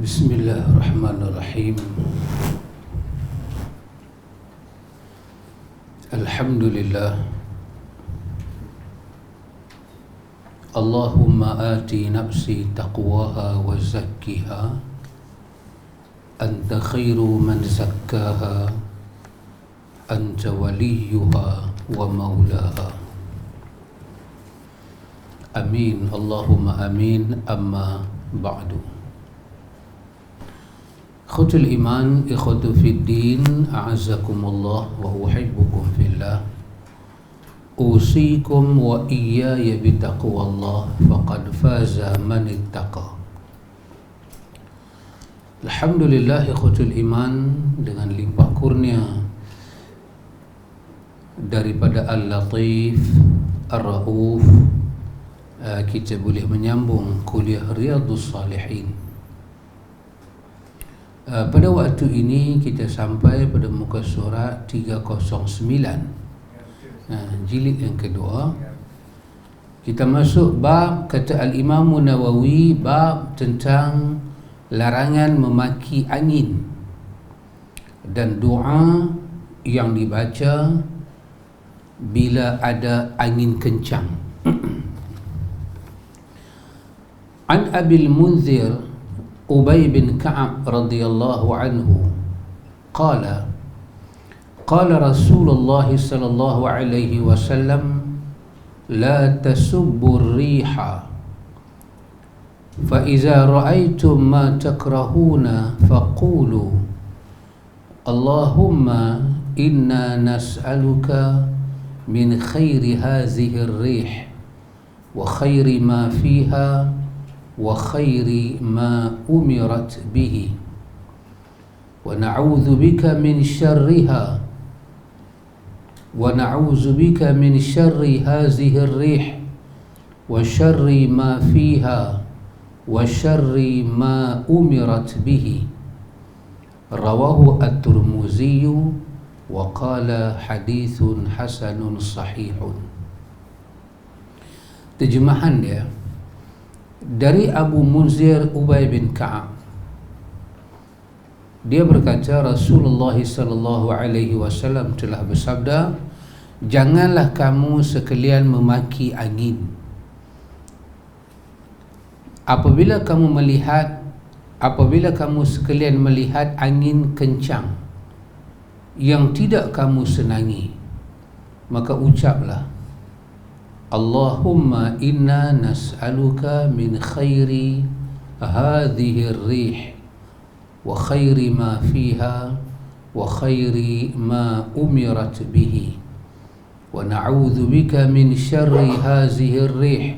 Bismillahirrahmanirrahim. Alhamdulillah. Allahumma ati nafsi taqwaha wa zakkiha anta khairu man zakkaha anta waliyuha wa maulaha. Amin. Allahumma amin. Amma ba'du. Ikhwatul iman, ikhwatu fid din, a'azzakumullah wa uhibbukum fillah. Usikum wa iyaya bitaqwallah faqad faza man ittaqa. Alhamdulillah ikhwatul iman, dengan limpah kurnia daripada Al-Latif Ar-Rauf, kita boleh menyambung kuliah Riyadhus Salihin. Pada waktu ini kita sampai pada muka surat 309, jilid yang kedua. Kita masuk bab, kata Al-Imam Nawawi, bab tentang larangan memaki angin dan doa yang dibaca bila ada angin kencang. An Abil Munzir Ubay bin Ka'ab radhiyallahu anhu qala Rasulullah sallallahu alaihi wasallam la tasubbu ar-riha fa idza ra'aytum ma takrahuna faqulu Allahumma inna nas'aluka min khairi hadhihi ar-rih wa khairi ma fiha wa khairi ma umirat bihi wa na'udzu bika min syarriha wa na'udzu bika min syarri hadhihi ar-rih wa syarri ma fiha wa syarri ma umirat bihi. Rawahu at-Tirmidzi wa qala hadithun hasanun sahihun. Terjemahan dia dari Abu Munzir Ubay bin Ka'ab. Dia berkata Rasulullah sallallahu alaihi wasallam telah bersabda, janganlah kamu sekalian memaki angin. Apabila kamu sekalian melihat angin kencang yang tidak kamu senangi, maka ucaplah Allahumma inna nas'aluka min khairi hadhihi ar-rih wa khairi ma fiha wa khairi ma umirat bihi wa na'udzu bika min syarri hadhihi ar-rih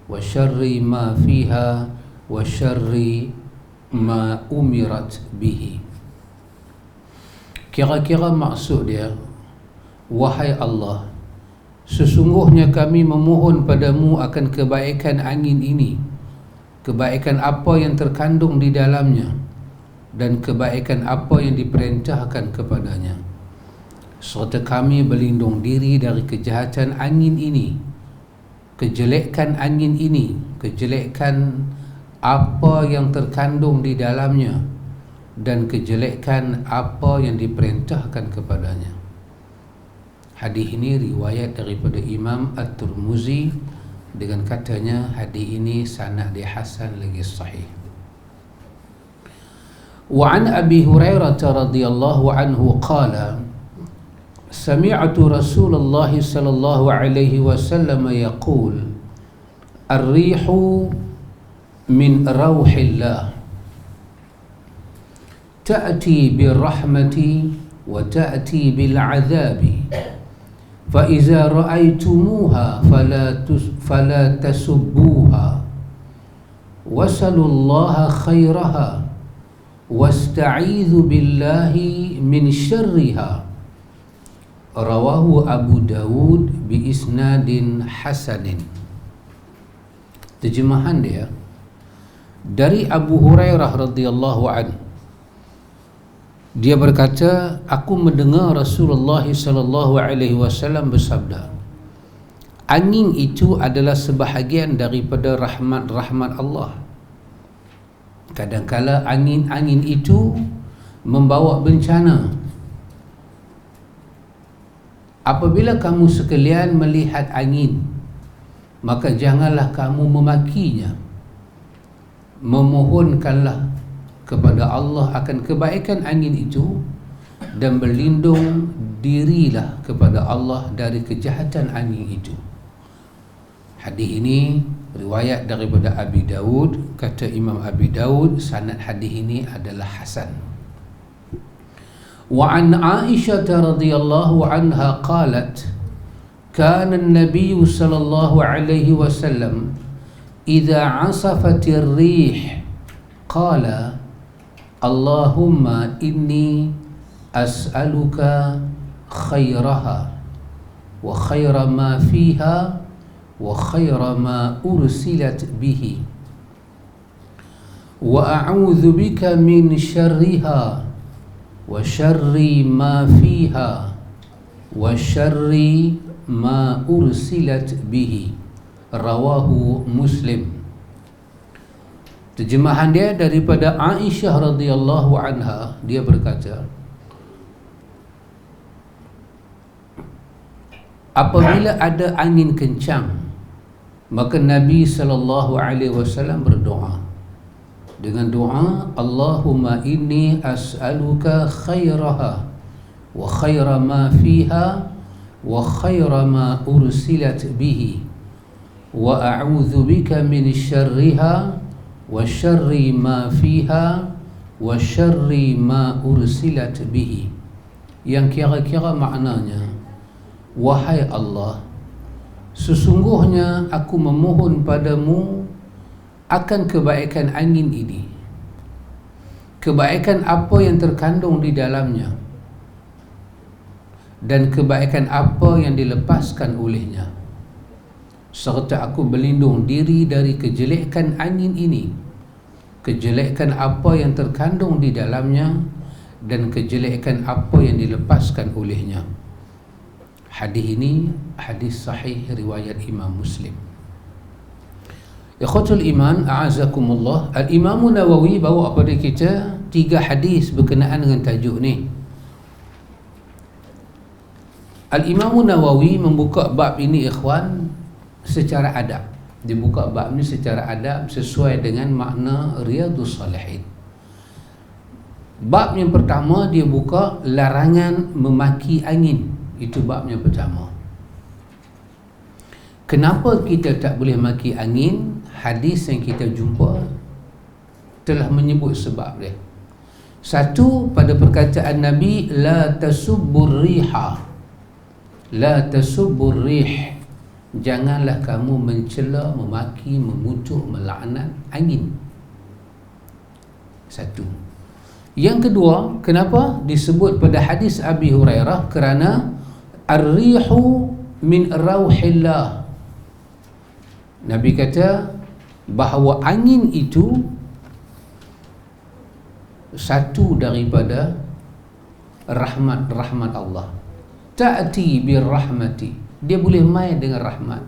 wa syarri ma fiha wa syarri ma umirat bihi. Kira-kira maksud dia, wahai Allah, sesungguhnya kami memohon padamu akan kebaikan angin ini, kebaikan apa yang terkandung di dalamnya, dan kebaikan apa yang diperintahkan kepadanya, serta kami berlindung diri dari kejahatan angin ini, kejelekan angin ini, kejelekan apa yang terkandung di dalamnya, dan kejelekan apa yang diperintahkan kepadanya. Hadis ini riwayat daripada Imam At-Tirmidzi dengan katanya hadis ini sanad dia hasan lagi sahih. Wa an Abi Hurairah radhiyallahu anhu qala sami'tu Rasulullah sallallahu alaihi wasallam yaqul ar-rihu min rauhillah ta'ti birrahmati wa ta'ti bil 'adzabi فإذا رأيتموها فلا تسبوها واسألوا الله خيرها واستعيذوا بالله من شرها. رواه أبو داود بإسناد حسن. Terjemahan dia dari Abu Hurairah radhiyallahu anhu. Dia berkata, aku mendengar Rasulullah sallallahu alaihi wasallam bersabda, angin itu adalah sebahagian daripada rahmat-rahmat Allah. Kadangkala angin-angin itu membawa bencana. Apabila kamu sekalian melihat angin, maka janganlah kamu memakinya. Memohonkanlah kepada Allah akan kebaikan angin itu dan berlindung dirilah kepada Allah dari kejahatan angin itu. Hadis ini riwayat daripada Abi Daud. Kata Imam Abi Daud, sanad hadis ini adalah hasan. Wa an Aisyah radhiyallahu anha qalat kana an-nabiy sallallahu alaihi wasallam idza 'asafatir rih qala Allahumma inni as'aluka khairaha wa khaira ma fiha wa khaira ma ursilat bihi wa a'udzu bika min syarriha wa syarri ma fiha wa syarri ma ursilat bihi. Rawahu Muslim. Terjemahan dia daripada Aisyah radhiyallahu anha, dia berkata, apabila ada angin kencang, maka Nabi sallallahu alaihi wasallam berdoa dengan doa, Allahumma inni as'aluka khairaha wa khaira ma fiha wa khaira ma ursilat bihi wa a'udzu bika min syarriha wa syarri ma fiha wa syarri ma ursilat bihi. Yang kira-kira maknanya, wahai Allah, sesungguhnya aku memohon padamu akan kebaikan angin ini, kebaikan apa yang terkandung di dalamnya, dan kebaikan apa yang dilepaskan olehnya, serta aku berlindung diri dari kejelekan angin ini, kejelekan apa yang terkandung di dalamnya, dan kejelekan apa yang dilepaskan olehnya. Hadis ini hadis sahih riwayat Imam Muslim. Ikhwatul iman, a'azakumullah, Al-Imam Nawawi bawa kepada kita 3 hadis berkenaan dengan tajuk ni. Al-Imam Nawawi membuka bab ini, ikhwan, secara adab. Dia buka bab ni secara adab sesuai dengan makna Riyadhus Salihin. Bab yang pertama dia buka larangan memaki angin. Itu bab yang pertama. Kenapa kita tak boleh maki angin? Hadis yang kita jumpa telah menyebut sebab dia. Satu, pada perkataan Nabi, la tasubbur riha, la tasubbur rih, janganlah kamu mencela, memaki, mengutuk, melaknat angin. Satu. Yang kedua, kenapa disebut pada hadis Abi Hurairah? Kerana ar-rihu min rauhillah. Nabi kata bahawa angin itu satu daripada rahmat Allah. Ta'ti bir rahmati, dia boleh mai dengan rahmat.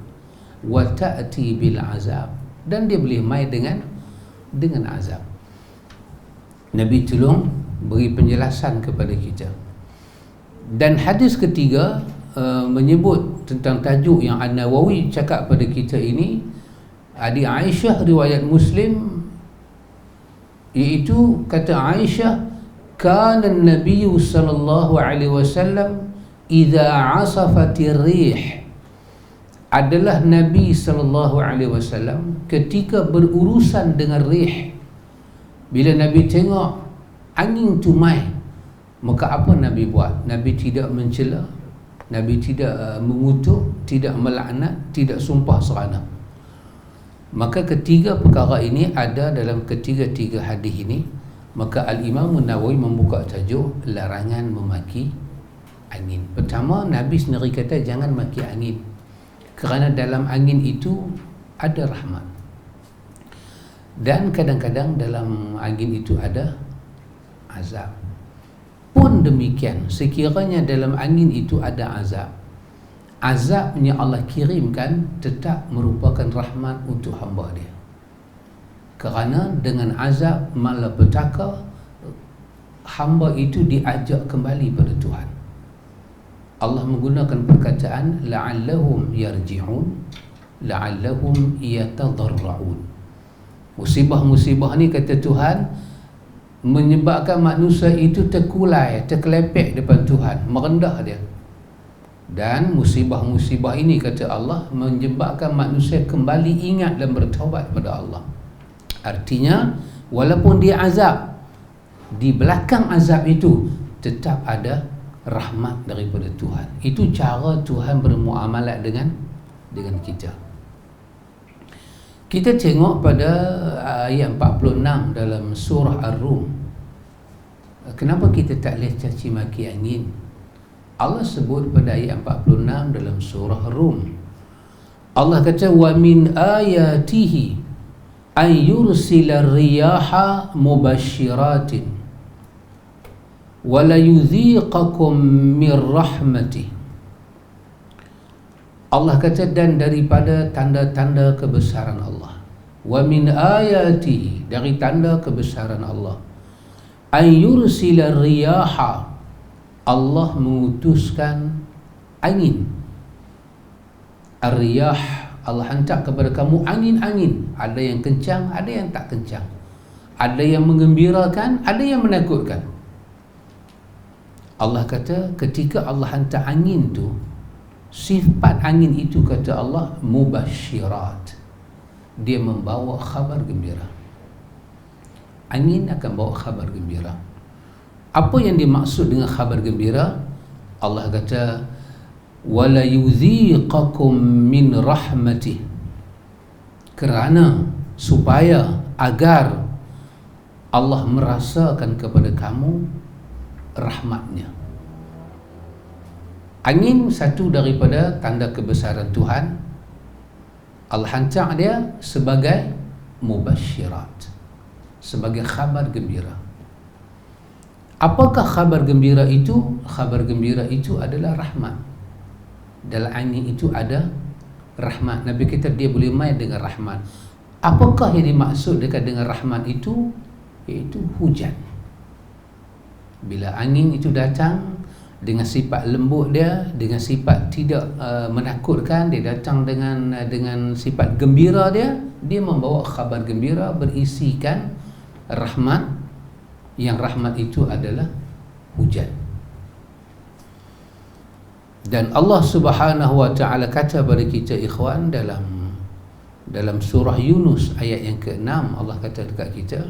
Wa ta'ti bil azab, dan dia boleh mai dengan azab. Nabi tolong beri penjelasan kepada kita. Dan hadis ketiga menyebut tentang tajuk yang An-Nawawi cakap pada kita ini, adik Aisyah riwayat Muslim, iaitu kata Aisyah, kana an-nabiy sallallahu alaihi wasallam idza asafatir rih, adalah Nabi sallallahu alaihi wasallam ketika berurusan dengan rih. Bila Nabi tengok angin tu mai, maka apa Nabi buat? Nabi tidak mencela, Nabi tidak mengutuk, tidak melaknat, tidak sumpah serana. Maka ketiga perkara ini ada dalam ketiga-tiga hadis ini. Maka Al-Imam Nawawi membuka tajuk larangan memaki angin. Pertama, Nabi sendiri kata jangan maki angin, kerana dalam angin itu ada rahmat. Dan kadang-kadang dalam angin itu ada azab. Pun demikian, sekiranya dalam angin itu ada azab, azabnya Allah kirimkan tetap merupakan rahmat untuk hamba dia. Kerana dengan azab malapetaka hamba itu diajak kembali pada Tuhan. Allah menggunakan perkataan la'allahum yarji'un, la'allahum yatadarra'un. Musibah-musibah ni kata Tuhan menyebabkan manusia itu terkulai, terkelepek depan Tuhan, merendah dia. Dan musibah-musibah ini kata Allah menyebabkan manusia kembali ingat dan bertaubat kepada Allah. Artinya walaupun dia azab, di belakang azab itu tetap ada rahmat daripada Tuhan. Itu cara Tuhan bermuamalat dengan kita. Kita tengok pada ayat 46 dalam surah Ar-Rum. Kenapa kita tak boleh caci maki angin? Allah sebut pada ayat 46 dalam surah Ar-Rum. Allah kata wa min ayatihi an yursila riyaha mubashiratin wa la yudhiqakum min rahmatih. Allah kata dan daripada tanda-tanda kebesaran Allah, wa min ayatihi, dari tanda kebesaran Allah, an yursila riyaha, Allah mengutuskan angin. Ar-riyah, Allah hantar kepada kamu angin-angin, ada yang kencang, ada yang tak kencang, ada yang menggembirakan, ada yang menakutkan. Allah kata ketika Allah hantar angin tu, sifat angin itu kata Allah mubasyirat, dia membawa khabar gembira. Angin akan bawa khabar gembira. Apa yang dimaksud dengan khabar gembira? Allah kata wala yudhiqakum min rahmatih, kerana supaya agar Allah merasakan kepada kamu rahmatnya. Angin satu daripada tanda kebesaran Tuhan. Allah hantar dia sebagai mubasyirat, sebagai khabar gembira. Apakah khabar gembira itu? Khabar gembira itu adalah rahmat. Dalam angin itu ada rahmat. Nabi kata dia boleh main dengan rahmat. Apakah yang dimaksud dengan rahmat itu? Iaitu hujan. Bila angin itu datang dengan sifat lembut dia, dengan sifat tidak menakutkan, dia datang dengan sifat gembira dia membawa khabar gembira berisikan rahmat, yang rahmat itu adalah hujan. Dan Allah Subhanahu wa taala kata pada kita ikhwan dalam surah Yunus ayat yang ke-6, Allah kata dekat kita,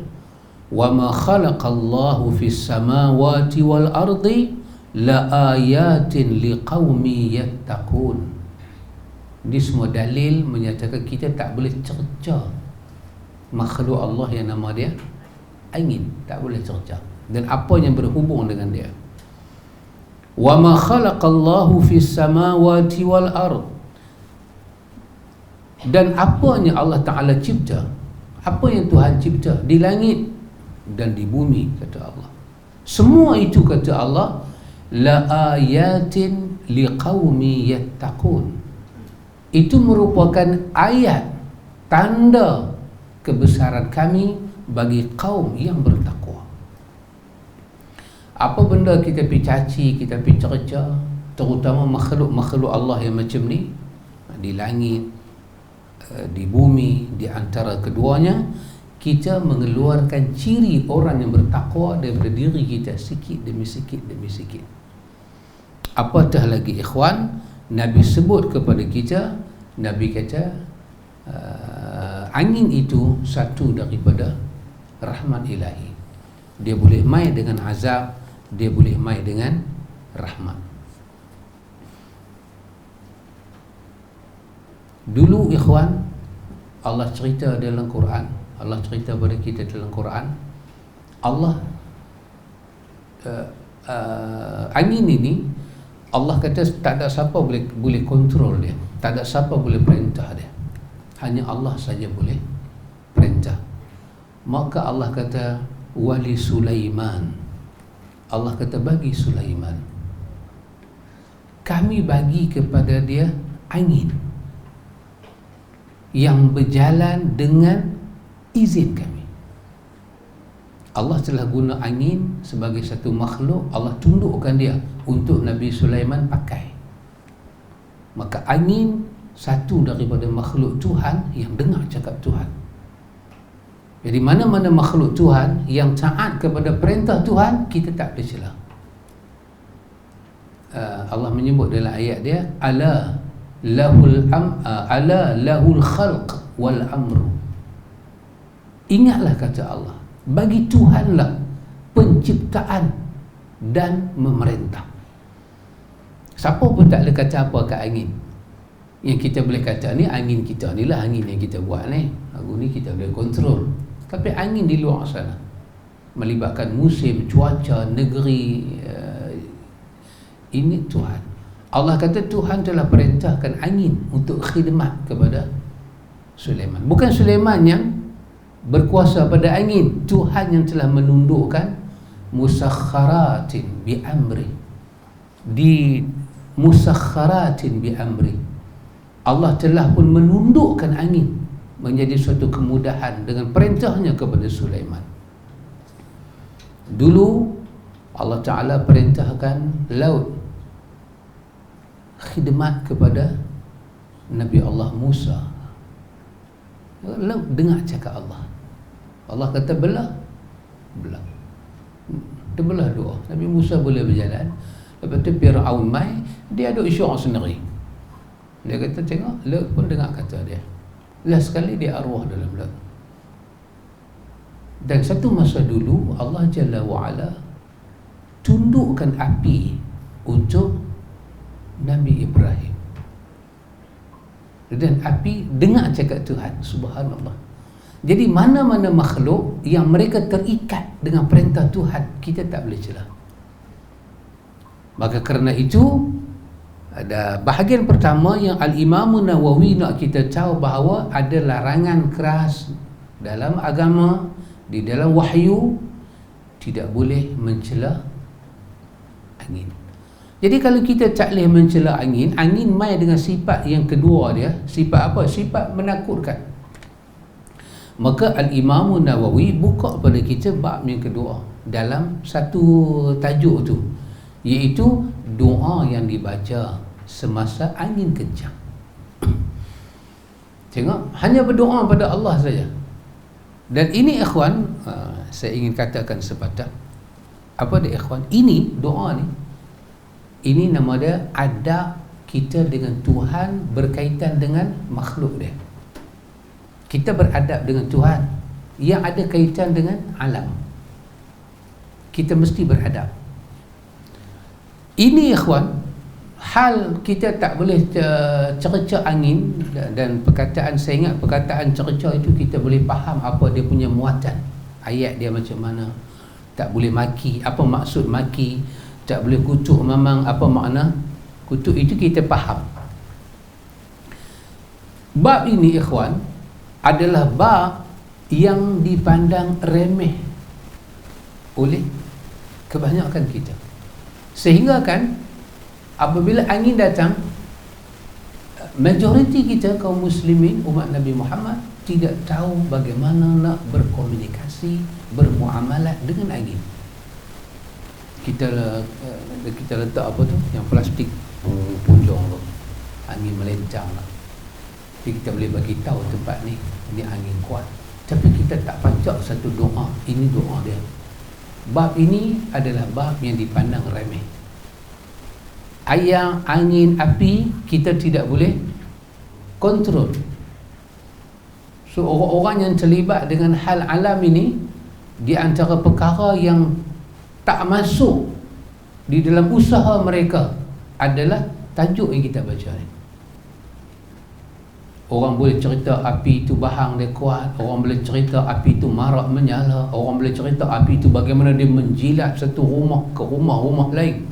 wa ma khalaqallahu fis samawati wal ardi la ayatin liqaumi yattaqun. Ini semua dalil menyatakan kita tak boleh cerca makhluk Allah yang nama dia angin, tak boleh cerca, dan apa yang berhubung dengan dia. Wa ma khalaqallahu fis samawati wal ard, dan apa yang Allah Ta'ala cipta, apa yang Tuhan cipta di langit dan di bumi, kata Allah, semua itu kata Allah la ayatin liqaumi yattaqun, itu merupakan ayat, tanda kebesaran kami bagi kaum yang bertakwa. Apa benda kita pergi caci, kita pergi cerca, terutama makhluk-makhluk Allah yang macam ni, di langit, di bumi, di antara keduanya, kita mengeluarkan ciri orang yang bertakwa daripada diri kita sikit demi sikit demi sikit. Apatah lagi ikhwan, Nabi sebut kepada kita, Nabi kata angin itu satu daripada rahmat ilahi. Dia boleh main dengan azab, dia boleh main dengan rahmat. Dulu ikhwan, Allah cerita dalam Quran, Allah cerita pada kita dalam Quran, Allah angin ini Allah kata tak ada siapa boleh kontrol dia, tak ada siapa boleh perintah dia, hanya Allah saja boleh perintah. Maka Allah kata wali Sulaiman, Allah kata bagi Sulaiman, kami bagi kepada dia angin yang berjalan dengan izin kami. Allah telah guna angin sebagai satu makhluk, Allah tundukkan dia untuk Nabi Sulaiman pakai. Maka angin satu daripada makhluk Tuhan yang dengar cakap Tuhan. Jadi mana-mana makhluk Tuhan yang taat kepada perintah Tuhan, kita tak boleh celah. Allah menyebut dalam ayat dia, ala lahul khalq wal amru. Ingatlah kata Allah, bagi Tuhanlah penciptaan dan memerintah. Siapa pun tak boleh kata apa kat angin. Yang kita boleh kata ni angin kita ni lah, angin yang kita buat ni, lagu ni kita boleh kontrol. Tapi angin di luar sana melibatkan musim, cuaca, negeri, ini Tuhan. Allah kata Tuhan telah perintahkan angin untuk khidmat kepada Sulaiman. Bukan Sulaiman yang berkuasa pada angin, Tuhan yang telah menundukkan musakharatin bi amri. Di musakharatin bi amri, Allah telah pun menundukkan angin menjadi suatu kemudahan dengan perintahnya kepada Sulaiman. Dulu Allah Ta'ala perintahkan laut khidmat kepada Nabi Allah Musa. Laut dengar cakap Allah. Allah kata belah. Dia belah dua. Nabi Musa boleh berjalan. Lepas tu Fir'aun mai, dia ada isyarat sendiri. Dia kata tengok, laut pun dengar kata dia. Last sekali dia arwah dalam laut. Dan satu masa dulu Allah Jalla wa'ala tundukkan api untuk Nabi Ibrahim. Dan api dengar cakap Tuhan. Subhanallah. Jadi mana-mana makhluk yang mereka terikat dengan perintah Tuhan, kita tak boleh celah. Maka kerana itu, ada bahagian pertama yang Al-Imam Nawawi nak kita tahu bahawa ada larangan keras dalam agama, di dalam wahyu, tidak boleh mencela angin. Jadi kalau kita tak boleh mencela angin, angin mai dengan sifat yang kedua dia. Sifat apa? Sifat menakutkan. Maka Al-Imam Nawawi buka pada kita bab yang kedua dalam satu tajuk tu, iaitu doa yang dibaca semasa angin kencang. Tengok, hanya berdoa pada Allah saja. Dan ini ikhwan, saya ingin katakan sepatah. Apa dia ikhwan? Ini doa ni, ini nama dia adab kita dengan Tuhan berkaitan dengan makhluk dia. Kita beradab dengan Tuhan yang ada kaitan dengan alam. Kita mesti beradab. Ini ikhwan, hal kita tak boleh cerca angin. Dan perkataan, saya ingat perkataan cerca itu kita boleh faham apa dia punya muatan, ayat dia macam mana. Tak boleh maki, apa maksud maki. Tak boleh kutuk memang, apa makna kutuk, itu kita faham. Bab ini ikhwan adalah bab yang dipandang remeh oleh kebanyakan kita. Sehingga kan apabila angin datang, majoriti kita kaum muslimin umat Nabi Muhammad tidak tahu bagaimana nak berkomunikasi, bermuamalah dengan angin. Kita letak apa tu, yang plastik punjung tu, angin melencang lah. Jadi kita boleh bagi tahu tempat ni, ini angin kuat. Tapi kita tak pancak satu doa. Ini doa dia. Bab ini adalah bab yang dipandang remeh. Ayam, angin, api kita tidak boleh kontrol. So orang-orang yang terlibat dengan hal alam ini, di antara perkara yang tak masuk di dalam usaha mereka adalah tajuk yang kita baca ni. Orang boleh cerita api itu bahang dia kuat, orang boleh cerita api itu marak menyala, orang boleh cerita api itu bagaimana dia menjilat satu rumah ke rumah lain.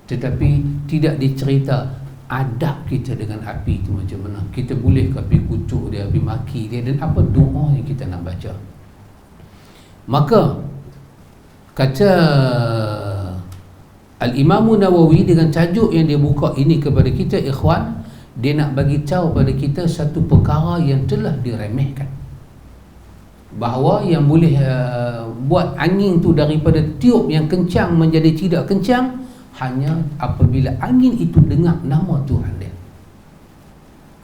Tetapi tidak dicerita adab kita dengan api itu macam mana. Kita boleh ke api kutuk dia, api maki dia, dan apa doa yang kita nak baca. Maka kata Al-Imam Nawawi dengan tajuk yang dia buka ini kepada kita ikhwan, dia nak bagi tahu pada kita satu perkara yang telah diremehkan. bahawa yang boleh buat angin tu daripada tiup yang kencang menjadi tidak kencang hanya apabila angin itu dengar nama Tuhan dia.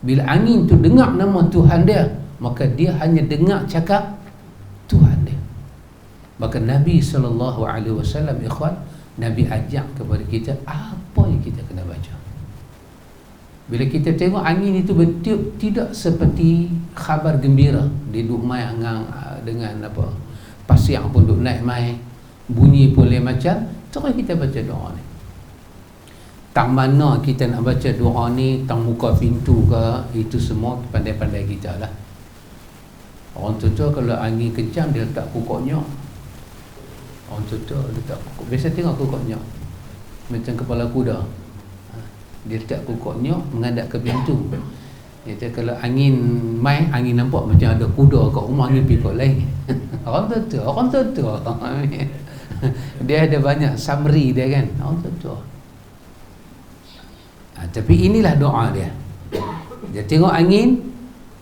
Bila angin tu dengar nama Tuhan dia, maka dia hanya dengar cakap Tuhan dia. Maka Nabi SAW, ikhwan, Nabi ajak kepada kita apa yang kita kena baca. Bila kita tengok angin itu bertiup, tidak seperti khabar gembira, dia duk mai dengan apa, pasir pun duk naik mai, bunyi pun lain macam. Terus kita baca doa ni. Tang mana kita nak baca doa ni, tang muka pintu ke, itu semua pandai-pandai kita lah. Orang tu kalau angin kencang dia letak pokoknya. Orang tu letak pokok. Biasa tengok pokoknya macam kepala kuda. Dia letak pokoknya menghadap ke pintu. Dia kata kalau angin mai, angin nampak macam ada kuda kat rumah ni pergi kot lain. Orang tu dia ada banyak summary dia kan. Orang tu tapi inilah doa dia. Dia tengok angin,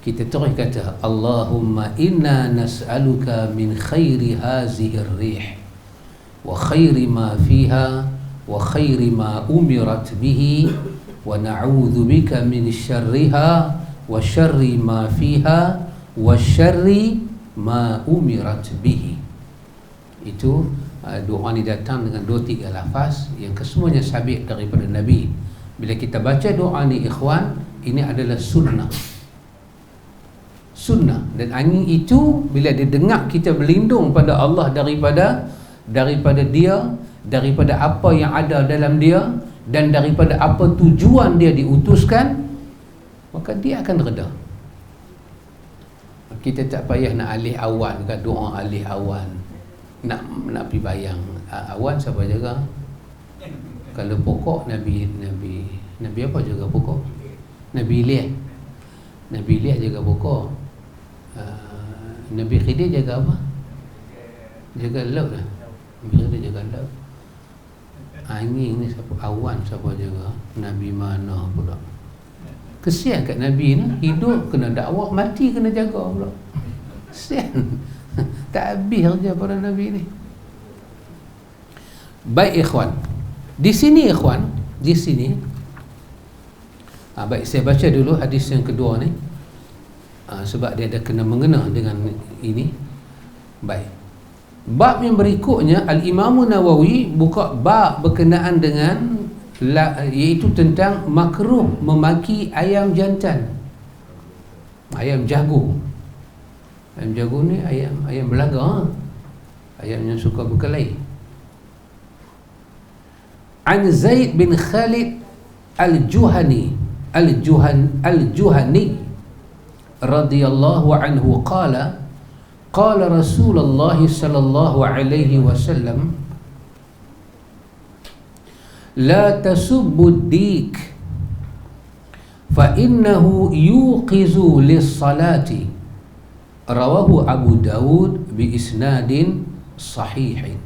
kita terus kata Allahumma inna nas'aluka min khairi hazihi ar-rih wa khairi ma fiha wa khairi ma umirat bihi wa na'udzu bika min syarriha wa syarri ma fiha wa syarri ma umirat bihi. Itu doa ni datang dengan 2-3 lafaz yang kesemuanya sabit daripada Nabi. Bila kita baca doa ni, ikhwan, ini adalah sunnah. Dan angin itu bila dia dengar kita berlindung pada Allah daripada dia, daripada apa yang ada dalam dia, dan daripada apa tujuan dia diutuskan, maka dia akan reda. Kita tak payah nak alih awan ke, doa alih awan, nak pergi bayang awan siapa jaga? Kalau pokok Nabi apa jaga pokok? Nabi Ilyas jaga pokok. Nabi Khidir jaga apa? Jaga laut lah. Bila dia jaga laut. Angin ni siapa? Awan siapa jaga? Nabi mana pula? Kesian kat Nabi ni, hidup kena dakwah, mati kena jaga pula. Kesian. Tak habis kerja para Nabi ni. Baik ikhwan, di sini ikhwan, di sini baik saya baca dulu hadis yang kedua ni, sebab dia ada kena mengena dengan ini. Baik, bab yang berikutnya Al-Imam Nawawi buka bab berkenaan dengan iaitu tentang makruh memaki ayam jantan, ayam jago. Ayam jago ni ayam belaga, ayam yang suka berkelahi. An Zaid bin Khalid Al-Juhani radhiyallahu anhu qala Rasulullah sallallahu alaihi wasallam la tasubbu ad-dik fa innahu yuqizu lis-salati, rawahu Abu Dawud bi isnadin sahih.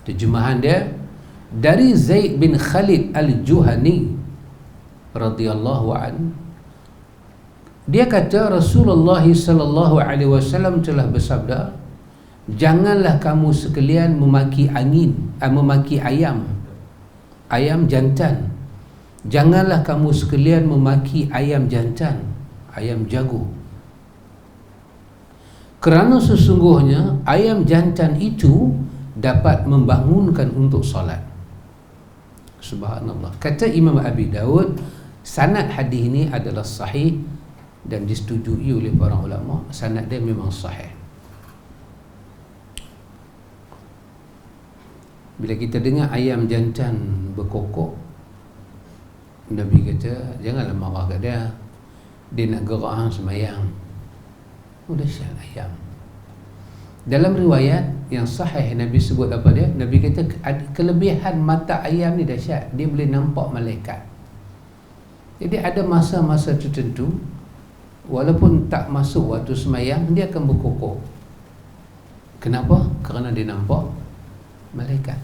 Terjemahan dia dari Zaid bin Khalid Al-Juhani radhiyallahu an, dia kata Rasulullah sallallahu alaihi wasallam telah bersabda, janganlah kamu sekalian memaki ayam jantan. Janganlah kamu sekalian memaki ayam jantan, ayam jago. Kerana sesungguhnya ayam jantan itu dapat membangunkan untuk solat. Subhanallah. Kata Imam Abi Dawud, sanad hadis ini adalah sahih dan disetujui oleh para ulama. Sanad dia memang sahih. Bila kita dengar ayam jantan berkokok, Nabi kata janganlah marah kat dia. Dia nak gerak hang semayang. Dahsyat ayam. Dalam riwayat yang sahih Nabi sebut apa dia? Nabi kata kelebihan mata ayam ni dahsyat, dia boleh nampak malaikat. Jadi ada masa-masa tertentu walaupun tak masuk waktu semayang, dia akan berkokok. Kenapa? Kerana dia nampak malaikat.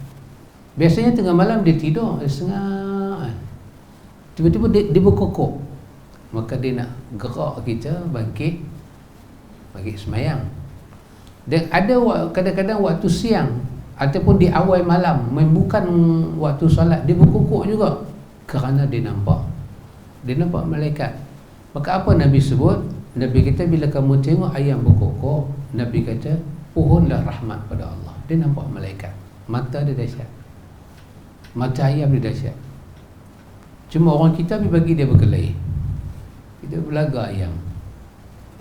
Biasanya tengah malam dia tidur, dia sengah, tiba-tiba dia berkokok. Maka dia nak gerak kita bangkit bagi semayang. Dan ada kadang-kadang waktu siang ataupun di awal malam, bukan waktu solat, dia berkukuk juga kerana dia nampak malaikat. Maka apa Nabi sebut? Nabi kata bila kamu tengok ayam berkukuk, Nabi kata pohonlah rahmat pada Allah. Dia nampak malaikat. Mata dia dahsyat, mata ayam dia dahsyat. Cuma orang kita bagi dia berkelahi, kita belaga ayam,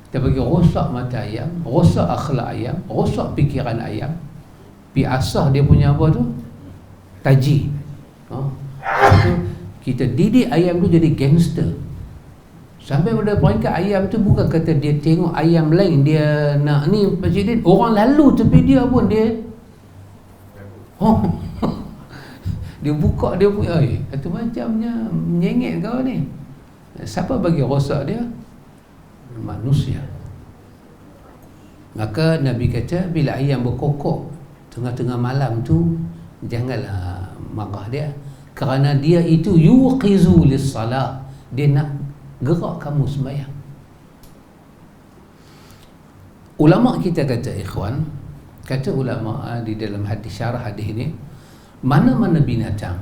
kita bagi rosak mata ayam, rosak akhlak ayam, rosak fikiran ayam, pi asah dia punya apa tu? Taji. Itu kita didik ayam tu jadi gangster. Sampai pada peringkat ayam tu bukan kata dia tengok ayam lain dia nak ni presiden, orang lalu tepi dia pun dia dia buka dia punya itu macamnya menyengit kau ni. Siapa bagi rosak dia? Manusia. Maka Nabi kata bila ayam berkokok tengah-tengah malam tu, janganlah marah dia, kerana dia itu yuqizu lis-salah, dia nak gerak kamu sembahyang. Ulama kita kata, ikhwan, kata ulama di dalam hadis, syarah hadis ini, mana-mana binatang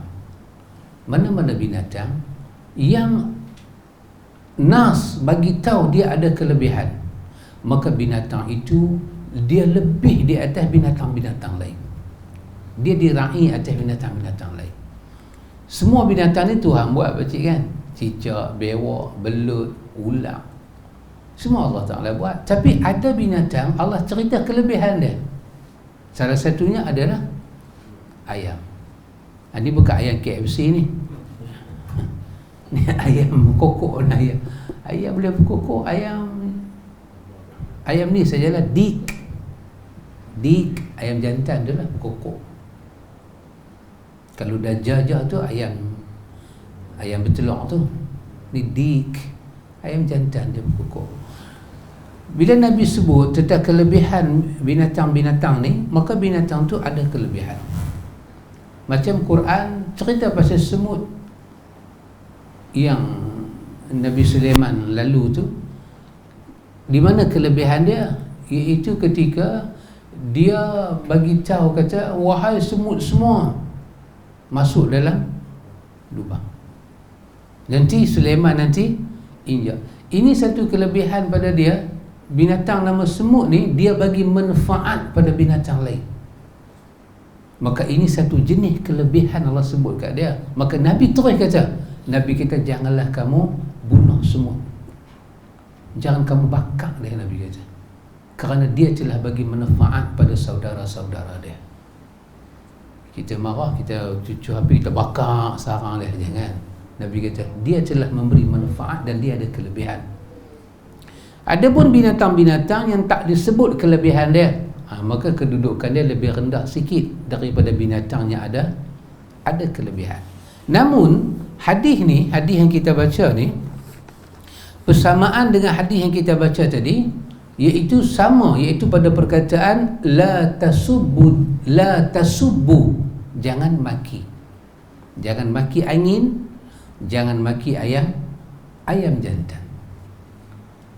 yang nas bagi tahu dia ada kelebihan, maka binatang itu dia lebih di atas binatang-binatang lain. Dia diraih atas binatang-binatang lain. Semua binatang ni Tuhan buat, pakcik kan? Cicak, bewak, belut, ular, semua Allah Ta'ala buat. Tapi ada binatang Allah cerita kelebihan dia. Salah satunya adalah ayam. Ini bukan ayam KFC ni. Ni ayam kokok ni. Ayam boleh berkokok. Ayam ni sajalah dik, ayam jantan dia lah berkokok. Kalau dah jajah tu ayam bertelur tu, ni dik, ayam jantan dia berkokok. Bila Nabi sebut tentang kelebihan binatang-binatang ni, maka binatang tu ada kelebihan. Macam Quran cerita pasal semut yang Nabi Sulaiman lalu tu, di mana kelebihan dia? Iaitu ketika dia bagi tahu, kata wahai semut semua masuk dalam lubang. Nanti Sulaiman nanti injak. Ini satu kelebihan pada dia. Binatang nama semut ni dia bagi manfaat pada binatang lain. Maka ini satu jenis kelebihan Allah sebut kat dia. Maka Nabi terus kata, Nabi kita janganlah kamu bunuh semut, jangan kamu bakar dia, Nabi kata, kerana dia telah bagi manfaat pada saudara-saudara dia. Kita marah, kita cucu api, kita bakar sarang dia, jangan. Nabi kata dia telah memberi manfaat dan dia ada kelebihan. Adapun binatang-binatang yang tak disebut kelebihan dia, maka kedudukan dia lebih rendah sikit daripada binatang yang ada kelebihan. Namun hadis ni, hadis yang kita baca ni, persamaan dengan hadis yang kita baca tadi, iaitu sama, iaitu pada perkataan la tasubbu, jangan maki. Jangan maki angin, jangan maki ayam jantan.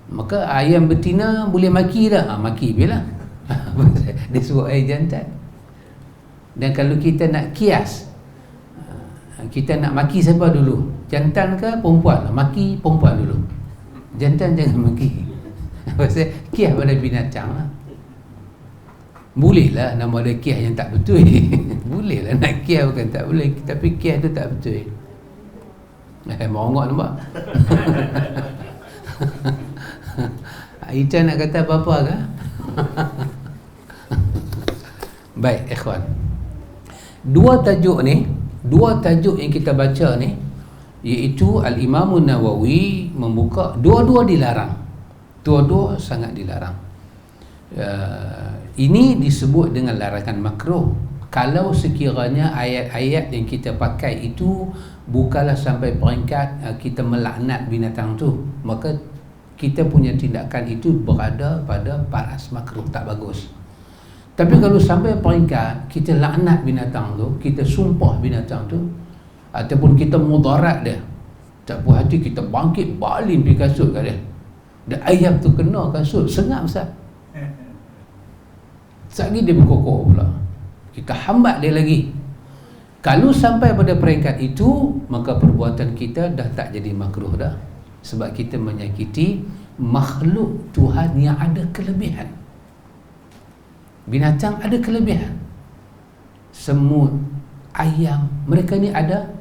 Maka ayam betina boleh maki tak? Maki biarlah. Dia suruh ayam jantan. Dan kalau kita nak kias, kita nak maki siapa dulu? Jantan ke perempuan? Maki perempuan dulu, jantan jangan maki. Pasal kias pada binatang lah. Bolehlah nama dia kias yang tak betul. Bolehlah nak kias, bukan tak boleh. Tapi kias tu tak betul. Merongok nampak. Ita nak kata apa-apa ke? Baik, ikhwan, dua tajuk yang kita baca ni, iaitu Al-Imam Nawawi membuka, dua-dua dilarang, dua-dua sangat dilarang. Ini disebut dengan larangan makruh kalau sekiranya ayat-ayat yang kita pakai itu bukanlah sampai peringkat kita melaknat binatang tu, maka kita punya tindakan itu berada pada paras makruh, tak bagus. Tapi kalau sampai peringkat kita laknat binatang tu, kita sumpah binatang tu, ataupun kita mudarat dia, tak puas hati kita bangkit baling pergi kasut kat dia, dan ayam tu kena kasut, sengap besar, Sekali dia berkokok pula, kita hambat dia lagi. Kalau sampai pada peringkat itu, maka perbuatan kita dah tak jadi makruh dah. Sebab kita menyakiti makhluk Tuhan yang ada kelebihan. Binatang ada kelebihan. Semut, ayam, mereka ni ada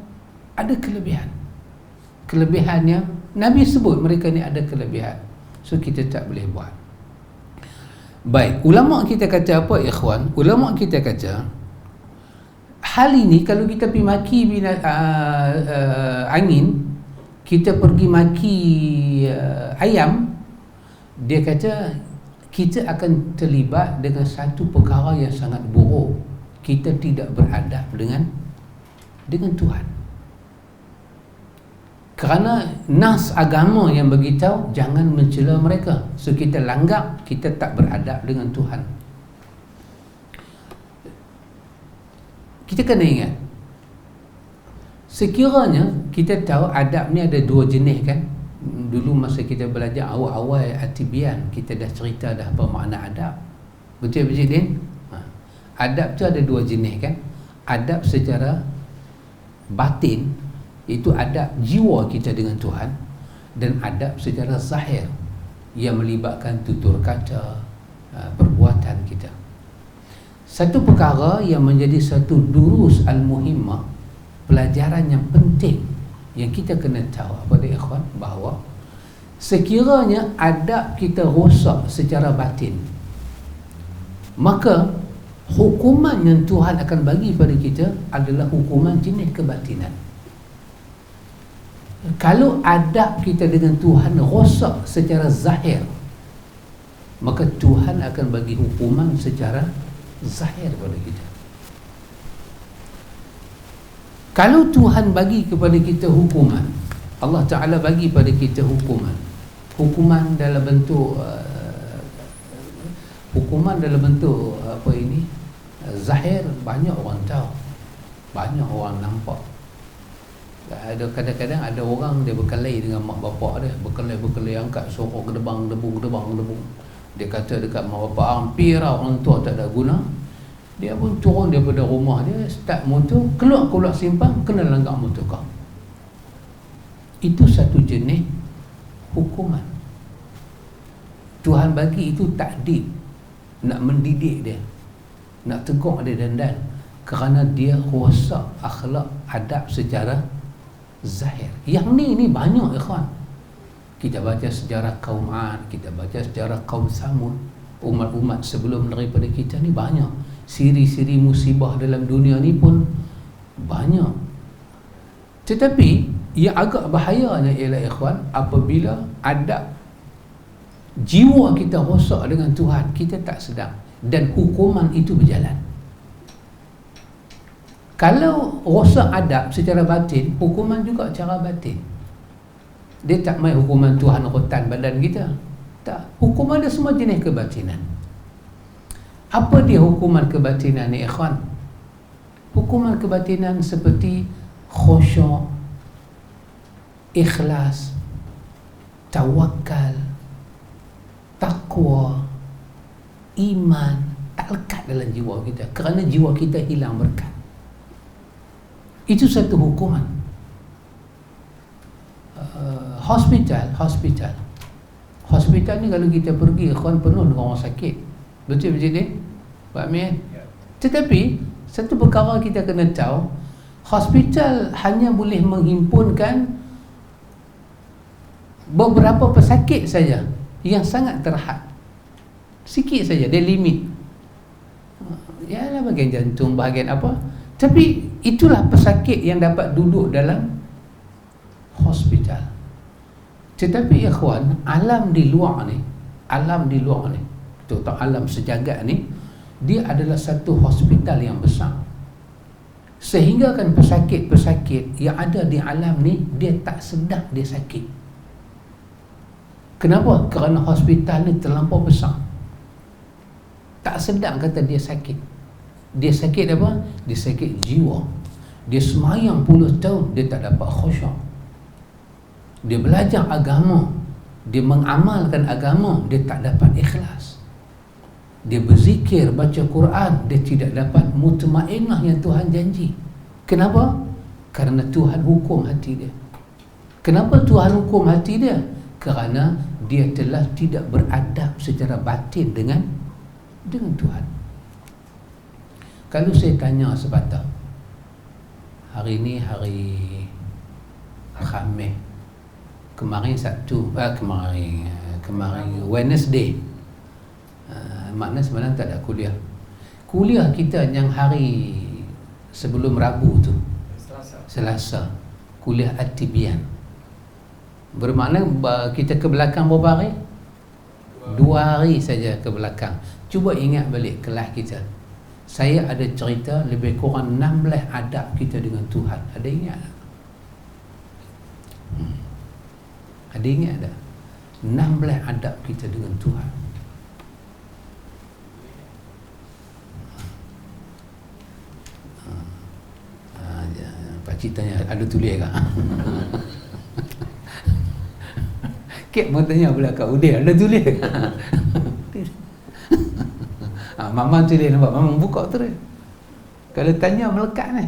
kelebihan. Kelebihan yang Nabi sebut, mereka ni ada kelebihan. So kita tak boleh buat. Baik, ulama kita kata apa ikhwan? Ulama kita kata hal ini kalau kita pergi maki angin, kita pergi maki ayam, dia kata kita akan terlibat dengan satu perkara yang sangat buruk. Kita tidak beradab dengan Tuhan. Kerana nas agama yang beritahu jangan mencela mereka. So kita langgap, kita tak beradab dengan Tuhan. Kita kena ingat, sekiranya kita tahu adab ni ada dua jenis kan. Dulu masa kita belajar awal-awal Atibian, kita dah cerita dah apa makna adab. Betul Encik Din? Adab tu ada dua jenis kan. Adab secara batin, itu adab jiwa kita dengan Tuhan, dan adab secara zahir yang melibatkan tutur kata, perbuatan kita. Satu perkara yang menjadi satu durus al-muhimmah, pelajaran yang penting yang kita kena tahu apa dia ikhwan, bahawa sekiranya adab kita rosak secara batin, maka hukuman yang Tuhan akan bagi pada kita adalah hukuman jenis kebatinan. Kalau adab kita dengan Tuhan rosak secara zahir, maka Tuhan akan bagi hukuman secara zahir pada kita. Kalau Tuhan bagi kepada kita hukuman, Allah Ta'ala bagi pada kita hukuman dalam bentuk apa ini, zahir, banyak orang tahu, banyak orang nampak. Ada kadang-kadang ada orang dia berkelahi dengan mak bapak dia, berkelahi angkat sorok gedebang debu. Dia kata dekat mak bapak, hampir orang tua tak ada guna. Dia pun turun daripada rumah dia, start motor, keluar simpang, kena langgar motor kau. Itu satu jenis hukuman. Tuhan bagi itu takdir, nak mendidik dia, nak tegur dia dandan, kerana dia rosak akhlak adab secara zahir. Yang ni banyak ikhwan. Kita baca sejarah kaum Ad, kita baca sejarah kaum Samud, umat-umat sebelum daripada kita ni banyak. Siri-siri musibah dalam dunia ni pun banyak. Tetapi yang agak bahayanya ialah ikhwan, apabila adab jiwa kita rosak dengan Tuhan, kita tak sedar, dan hukuman itu berjalan. Kalau rosak adab secara batin, hukuman juga secara batin. Dia tak main hukuman Tuhan rotan badan kita. Tak, hukuman dia semua jenis kebatinan. Apa dia hukuman kebatinan ni ikhwan? Hukuman kebatinan seperti khusyuk, ikhlas, tawakal, takwa, iman, tak lekat dalam jiwa kita, kerana jiwa kita hilang berkat. Itu satu hukuman. Hospital ni kalau kita pergi, ikhwan, penuh dengan orang sakit. Betul macam ni? Pak Amin? Tetapi satu perkara kita kena tahu, hospital hanya boleh menghimpunkan beberapa pesakit saja yang sangat terhad. Sikit saja, dia limit. Yalah, bahagian jantung, bahagian apa. Tapi itulah pesakit yang dapat duduk dalam hospital. Tetapi ikhwan, alam di luar ni, terutama alam sejagat ni, dia adalah satu hospital yang besar. Sehingga kan pesakit-pesakit yang ada di alam ni, dia tak sedar dia sakit. Kenapa? Kerana hospital ni terlampau besar. Tak sedar kata dia sakit. Dia sakit apa? Dia sakit jiwa. Dia semayang puluh tahun, dia tak dapat khusyuk. Dia belajar agama, dia mengamalkan agama, dia tak dapat ikhlas. dia berzikir, baca Quran, dia tidak dapat mutmainnah yang Tuhan janji. Kenapa? Kerana Tuhan hukum hati dia. Kenapa Tuhan hukum hati dia? Kerana dia telah tidak beradab secara batin dengan Tuhan. Kalau saya tanya sepatah, hari ni hari Khamis, kemarin Wednesday, makna sebenarnya tak ada kuliah. Kuliah kita yang hari sebelum Rabu tu, Selasa, kuliah At-Tibyan. Bermakna kita ke belakang berapa hari? 2 hari saja ke belakang. Cuba ingat balik kelas kita. Saya ada cerita lebih kurang 16 adab kita dengan Tuhan. Ada ingat tak? Ada ingat tak? 16 adab kita dengan Tuhan. Pakcik tanya, ada tulis tak? Kek mau tanya pula kat Udir, ada tulis tak? Mama tulis, nampak? Mama buka terus. Kalau tanya melekat ni.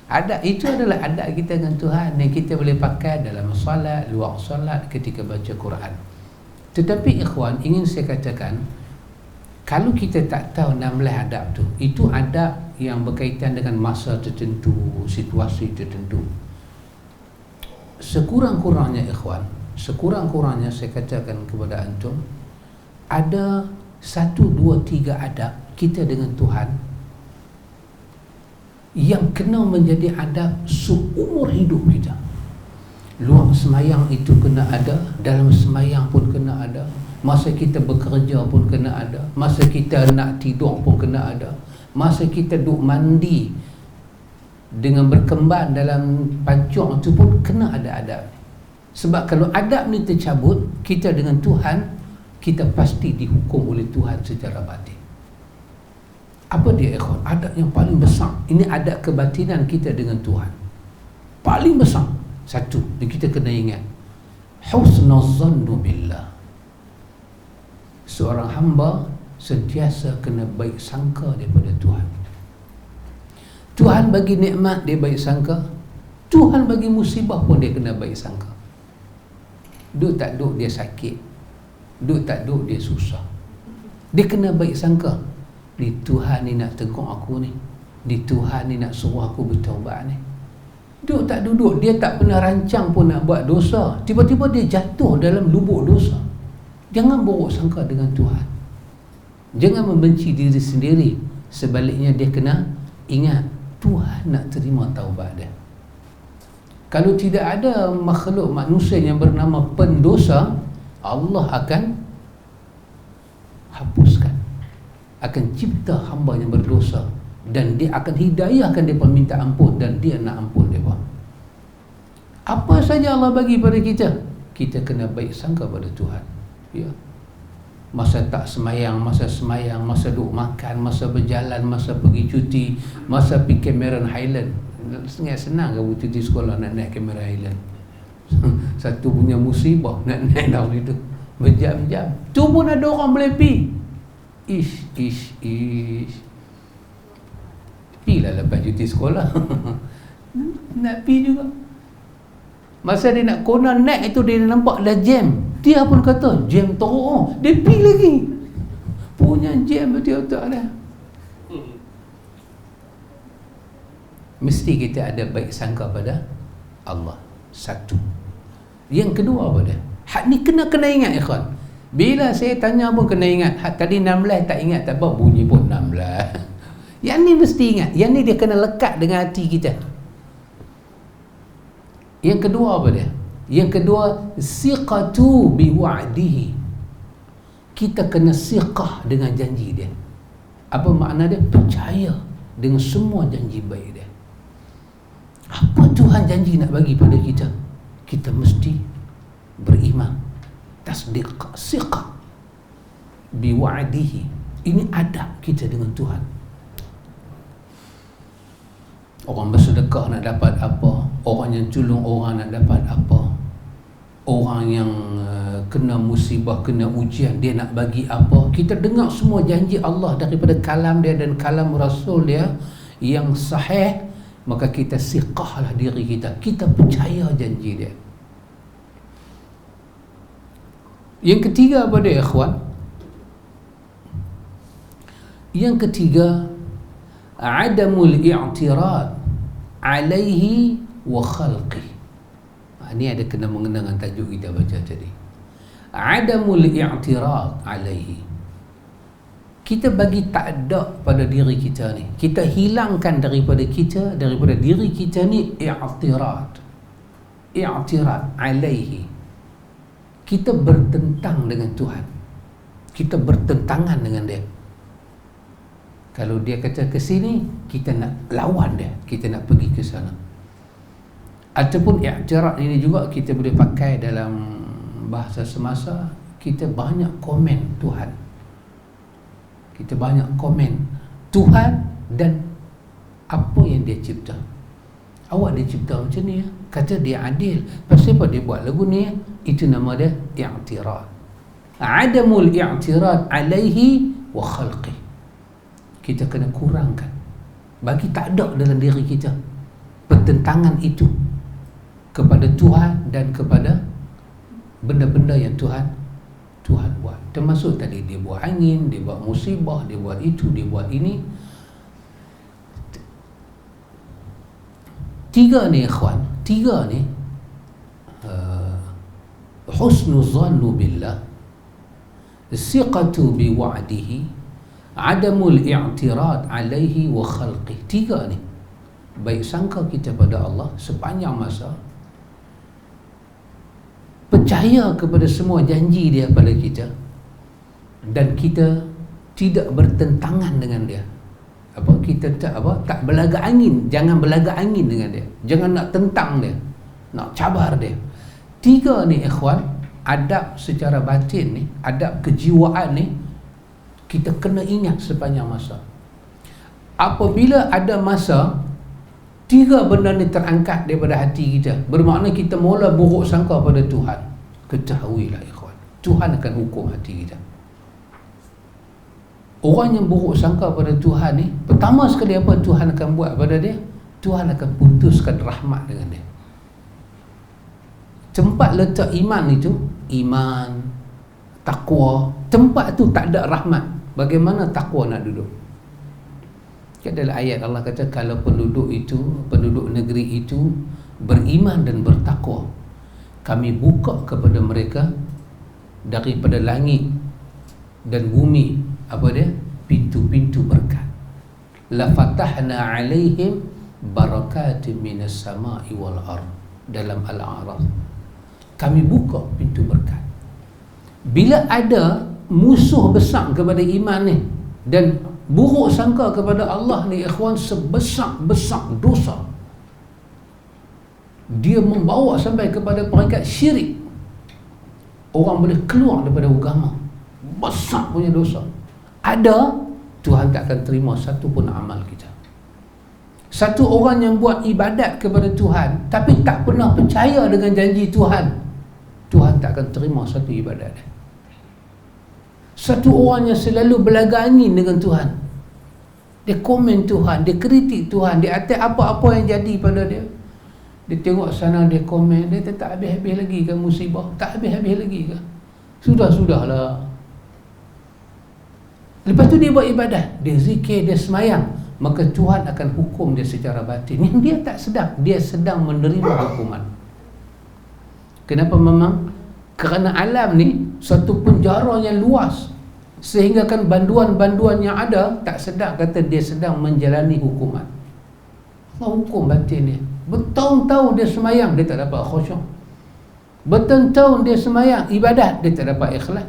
Adab itu adalah adab kita dengan Tuhan yang kita boleh pakai dalam solat, luar solat, ketika baca Quran. Tetapi ikhwan, ingin saya katakan, kalau kita tak tahu 16 adab tu, itu adab yang berkaitan dengan masa tertentu, situasi tertentu. Sekurang-kurangnya ikhwan, sekurang-kurangnya saya katakan kepada antum, ada 1, 2, 3 adab kita dengan Tuhan yang kena menjadi adab seumur hidup kita. Luar semayang itu kena ada, dalam semayang pun kena ada, masa kita bekerja pun kena ada, masa kita nak tidur pun kena ada, masa kita duduk mandi dengan berkembang dalam pancung itu pun kena ada adab. Sebab kalau adab ni tercabut, kita dengan Tuhan, kita pasti dihukum oleh Tuhan secara batin. Apa dia ikhwan? Adab yang paling besar. Ini adab kebatinan kita dengan Tuhan. Paling besar. Satu, dan kita kena ingat, husnuzannu billah. Seorang hamba sentiasa kena baik sangka daripada Tuhan. Tuhan bagi nikmat, dia baik sangka. Tuhan bagi musibah pun dia kena baik sangka. Duk tak duk dia sakit, duk tak duk dia susah, dia kena baik sangka, ni Tuhan ni nak tegur aku ni, ni Tuhan ni nak suruh aku bertaubat ni. Duk tak duduk, dia tak pernah rancang pun nak buat dosa, tiba-tiba dia jatuh dalam lubuk dosa. Jangan buruk sangka dengan Tuhan, jangan membenci diri sendiri. Sebaliknya dia kena ingat Tuhan nak terima taubat dia. Kalau tidak ada makhluk manusia yang bernama pendosa, Allah akan hapuskan, akan cipta hamba yang berdosa, dan dia akan hidayahkan dia minta ampun, dan dia nak ampun dia. Apa saja Allah bagi pada kita, kita kena baik sangka pada Tuhan. Ya. Masa tak semayang, masa semayang, masa duduk makan, masa berjalan, masa pergi cuti, masa pergi Cameron Highland. Senang ke cuti sekolah nak naik Cameron Highland? Satu punya musibah nak naik dalam itu berjam-jam. Tu pun ada orang boleh pi. Ish. Pilah lepas cuti sekolah. Nak pi juga. Masa dia nak konon naik itu, dia nampak dah jam. Dia pun kata jam teruk. Dia pi lagi. Punya jam betul-betul ada. Mesti kita ada baik sangka pada Allah. Satu. Yang kedua apa dia? Hak ni kena ingat ikhwan. Bila saya tanya pun kena ingat. Hak tadi 16 tak ingat tak apa, bunyi pun 16. Yang ni mesti ingat. Yang ni dia kena lekat dengan hati kita. Yang kedua apa dia? Yang kedua, siqatu biwa'dihi. Kita kena siqah dengan janji dia. Apa makna dia? Percaya dengan semua janji baik dia. Apa Tuhan janji nak bagi pada kita, kita mesti beriman, tasdiq, siqah biwa'dihi. Ini adab kita dengan Tuhan. Orang bersedekah nak dapat apa, orang yang tolong orang nak dapat apa. orang yang kena musibah, kena ujian, dia nak bagi apa. Kita dengar semua janji Allah daripada kalam dia dan kalam Rasul dia yang sahih, maka kita siqahlah diri kita, kita percaya janji dia. Yang ketiga apa dia, ikhwan? Yang ketiga, adamul i'tirad alaihi wa khalqih. Ini ada kena mengenang dengan tajuk kita baca tadi. Adamul i'tirad alaihi. Kita bagi tak ada pada diri kita ni, kita hilangkan daripada kita, daripada diri kita ni i'tirad alaihi. Kita bertentang dengan Tuhan, kita bertentangan dengan dia. Kalau dia kata ke sini, kita nak lawan dia, kita nak pergi ke sana. Ataupun i'tirad ini juga kita boleh pakai dalam bahasa semasa, kita banyak komen Tuhan, kita banyak komen Tuhan dan apa yang dia cipta. Awak dia cipta macam ni ya? Kata dia adil, pasal apa dia buat lagu ni ya? Itu nama dia i'tirad. Adamul i'tirad alaihi wa khalqih. Kita kena kurangkan, bagi tak ada dalam diri kita pertentangan itu kepada Tuhan dan kepada benda-benda yang Tuhan buat. Termasuk tadi dia buat angin, dia buat musibah, dia buat itu, dia buat ini. Tiga ni ikhwan, tiga ni husnul zannu billah, siqatu bi wa'dihi, adamul i'tirad alaihi wa khalqih. Tiga ni, baik sangka kita pada Allah sepanjang masa, percaya kepada semua janji dia pada kita, dan kita tidak bertentangan dengan dia. Kita tak berlaga angin, jangan berlaga angin dengan dia, jangan nak tentang dia, nak cabar dia. Tiga ni ikhwan, adab secara batin ni, adab kejiwaan ni, kita kena ingat sepanjang masa. Apabila ada masa tiga benda ni terangkat daripada hati kita, bermakna kita mula buruk sangka pada Tuhan, ketahuilah ikhwan, Tuhan akan hukum hati kita. Orang yang buruk sangka pada Tuhan ni, pertama sekali apa Tuhan akan buat pada dia? Tuhan akan putuskan rahmat dengan dia. Tempat letak iman itu, iman, takwa, tempat tu tak ada rahmat, bagaimana takwa nak duduk? Dalam ayat Allah kata, kalau penduduk negeri itu beriman dan bertakwa, kami buka kepada mereka daripada langit dan bumi pintu-pintu berkat. La fatahna alaihim barakatin minas sama'i wal ard, dalam Al-A'raf. Kami buka pintu berkat. Bila ada musuh besar kepada iman ni dan buruk sangka kepada Allah ni ikhwan, sebesar-besar dosa, dia membawa sampai kepada peringkat syirik, orang boleh keluar daripada agama, besar punya dosa, ada, Tuhan tak akan terima satu pun amal kita. Satu orang yang buat ibadat kepada Tuhan tapi tak pernah percaya dengan janji Tuhan, Tuhan tak akan terima satu ibadat dia. Satu orang yang selalu berlaga angin dengan Tuhan, dia komen Tuhan, dia kritik Tuhan, dia atas apa-apa yang jadi pada dia, dia tengok sana, dia komen, dia tak habis-habis lagi ke musibah, tak habis-habis lagi ke, sudahlah. Lepas tu dia buat ibadat, dia zikir, dia semayang, maka Tuhan akan hukum dia secara batin. Yang dia tak sedang, dia sedang menerima hukuman. Kenapa memang? Kerana alam ni satu penjara yang luas, sehingga kan banduan-banduan yang ada tak sedar kata dia sedang menjalani hukuman. Hukum batin dia. Bertahun-tahun dia semayang, dia tak dapat khusyuk. Bertahun-tahun dia semayang ibadat, dia tak dapat ikhlas.